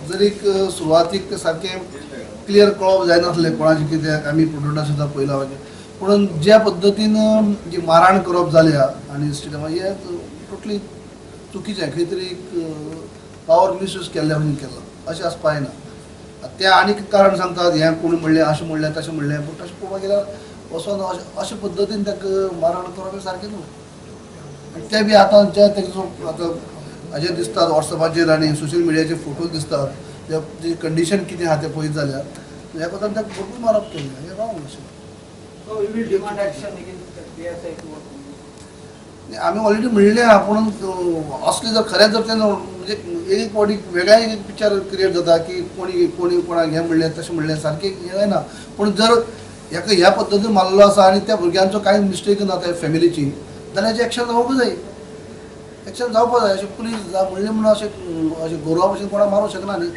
जरी सुरवातीक सारकें क्लियर कळप जायनासलें कोणाचें कित्याक आमी प्रोटोटां सुद्दां पयलां पूण ज्या पद्दतीन जी मारहाण करप जाल्या आनी स्टेडियमार हें टोटली चुकीचें खंय तरी पावर मिसयूज केल्ल्या भशेन केला अशें आसपाक जायना. ते आनीक कारण सांगतात हें कोण म्हणलें अशें म्हणलें तशें म्हणलें पूण तशें पळोवपाक गेल्यार वचोन अशे पद्दतीन ताका मारहाण करप हें सारकें न्हू. ते बी आतां जे तेजो आतां हाजेर दिसतात वॉट्सॅपाचेर आनी सोशल मिडियाचेर फोटो दिसतात जे कंडिशन कितें आहा तें पळयत जाल्यार ह्या कोतान ताका भरपूर मारप केल्लें हें रॉंग अशें. आमी ऑलरेडी म्हणलें आहा पूण असलें जर खरें जर तें म्हणजे एक फावटी वेगळ्या एक पिक्चर क्रिएट जाता की कोणी कोणाक हें म्हणलें तशें म्हणलें सारकें हें जायना. पूण जर हेका ह्या पद्दतीन मारलो आसा आनी त्या भुरग्यांचो कांय मिस्टेक ना त्या फॅमिलीची जाल्यार हेजें एक्शन जावपूच जाय. एक्शन जावपाक जाय. अशें पुलीस म्हणलें म्हणून अशें गौरवा भशेन कोणाक मारूंक शकना न्ही.